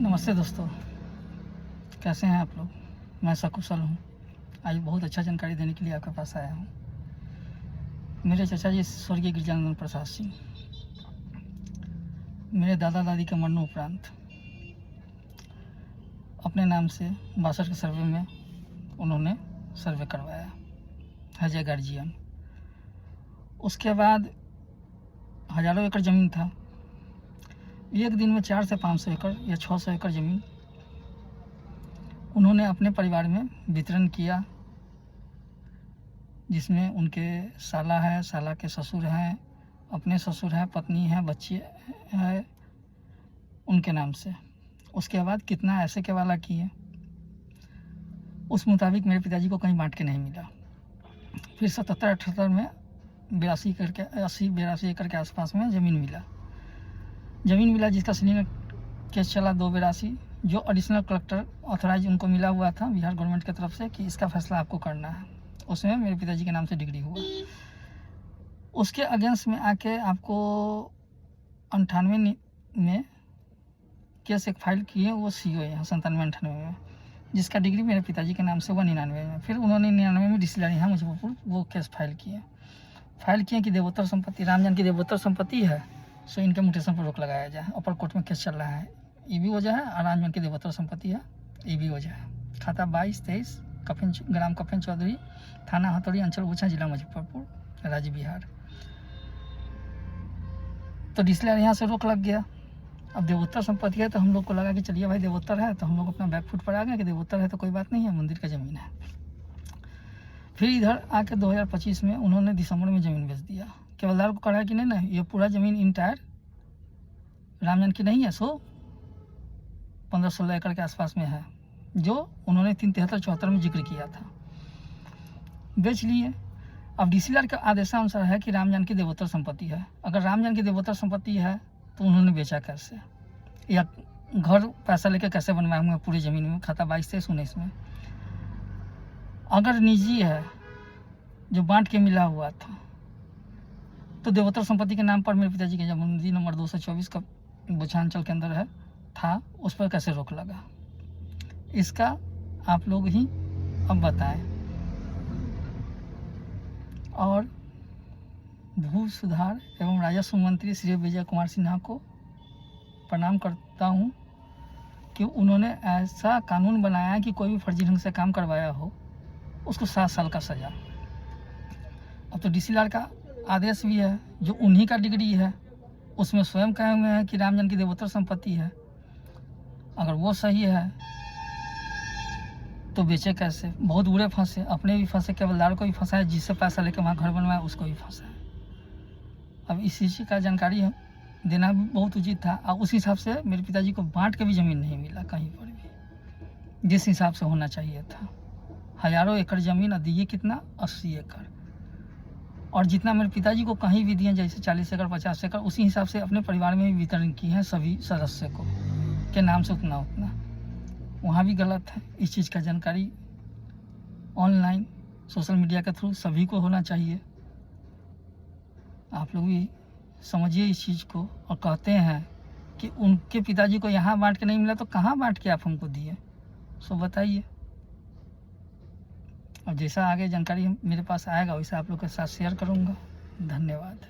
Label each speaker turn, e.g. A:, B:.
A: नमस्ते दोस्तों, कैसे हैं आप लोग। मैं सकुशल हूँ। आज बहुत अच्छा जानकारी देने के लिए आपके पास आया हूँ। मेरे चाचा जी स्वर्गीय गिरिजानंद प्रसाद सिंह, मेरे दादा दादी के मरने उपरांत अपने नाम से 62 के सर्वे में उन्होंने सर्वे करवाया, एज ए गार्जियन। उसके बाद हज़ारों एकड़ ज़मीन था। एक दिन में 400 से 500 एकड़ या 600 एकड़ ज़मीन उन्होंने अपने परिवार में वितरण किया, जिसमें उनके साला है, साला के ससुर हैं, अपने ससुर हैं, पत्नी है, बच्चे हैं, उनके नाम से। उसके बाद कितना ऐसे के वाला किए, उस मुताबिक मेरे पिताजी को कहीं बांट के नहीं मिला। फिर 77-78 में 82 एकड़ के 82 एकड़ के आसपास में ज़मीन मिला, जिसका सीलिंग केस चला 282, जो एडिशनल कलेक्टर ऑथराइज उनको मिला हुआ था बिहार गवर्नमेंट की तरफ से कि इसका फैसला आपको करना है। उसमें मेरे पिताजी के नाम से डिग्री हुआ। उसके अगेंस्ट में आके आपको 98 में केस एक फाइल किए, वो CO है 97-98 में, जिसका डिग्री मेरे पिताजी के नाम से हुआ 99 में। फिर उन्होंने 99 में डिस्टिलरी यहाँ मुजफ्फरपुर वो केस फाइल किए कि देवोत्तर संपत्ति, रामजन की देवोत्तर संपत्ति है, सो इनके म्यूटेशन पर रोक लगाया जाए। अपर कोर्ट में केस चल रहा है, ये भी वजह है, और रामजन की देवोत्तर संपत्ति है, ये भी वजह है। खाता 22-23 ग्राम कफन चौधरी, थाना हथौड़ी, अंचल ओछा, जिला मुजफ्फरपुर, राज्य बिहार। तो डिस्टिलरी यहाँ से रोक लग गया। अब देवोत्तर संपत्ति है तो हम लोग को लगा कि चलिए भाई देवोत्तर है, तो हम लोग अपना बैक फुट पर आ गए कि देवोत्तर है तो कोई बात नहीं है, मंदिर का ज़मीन है। फिर इधर आके 2025 में उन्होंने दिसंबर में ज़मीन बेच दिया। केवलदार को कहा कि नहीं ना, ये पूरा ज़मीन इंटायर रामजन की नहीं है, सो 15-16 एकड़ के आसपास में है, जो उन्होंने 373-74 में जिक्र किया था। बेच लिए। अब DCLR के आदेशानुसार है कि रामजन की देवोत्तर संपत्ति है। अगर रामजन की देवोत्तर संपत्ति है तो उन्होंने बेचा कैसे, या घर पैसा लेके कैसे बनवाए हुए पूरी ज़मीन में, खाता 22-23-19 में। अगर निजी है जो बांट के मिला हुआ था, तो देवोत्तर संपत्ति के नाम पर मेरे पिताजी के जमीन नंबर 224 का बोछांचल के अंदर है था, उस पर कैसे रोक लगा, इसका आप लोग ही अब बताएं। और भू सुधार एवं राजस्व मंत्री श्री विजय कुमार सिन्हा को प्रणाम करता हूं कि उन्होंने ऐसा कानून बनाया कि कोई भी फर्जी ढंग से काम करवाया हो उसको 7 साल का सजा। अब तो DCLR का आदेश भी है, जो उन्हीं का डिग्री है, उसमें स्वयं कहे हुए हैं कि रामजन की देवोत्तर संपत्ति है। अगर वो सही है तो बेचे कैसे। बहुत बुरे फंसे, अपने भी फंसे, केवलदार को भी फंसा है, जिससे पैसा लेके वहाँ घर बनवाया उसको भी फंसा है। अब इस चीज़ का जानकारी देना भी बहुत उचित था, और उस हिसाब से मेरे पिताजी को बांट के भी ज़मीन नहीं मिला कहीं पर भी, जिस हिसाब से होना चाहिए था। हज़ारों एकड़ ज़मीन, और दिए कितना, 80 एकड़। और जितना मेरे पिताजी को कहीं भी दिए, जैसे 40 एकड़ 50 एकड़, उसी हिसाब से अपने परिवार में भी वितरण की है सभी सदस्य को के नाम से उतना वहाँ भी गलत है। इस चीज़ का जानकारी ऑनलाइन सोशल मीडिया के थ्रू सभी को होना चाहिए। आप लोग भी समझिए इस चीज़ को, और कहते हैं कि उनके पिताजी को यहाँ बांट के नहीं मिला तो कहाँ बांट के आप हमको दिए, सो बताइए। और जैसा आगे जानकारी मेरे पास आएगा वैसा आप लोग के साथ शेयर करूँगा। धन्यवाद।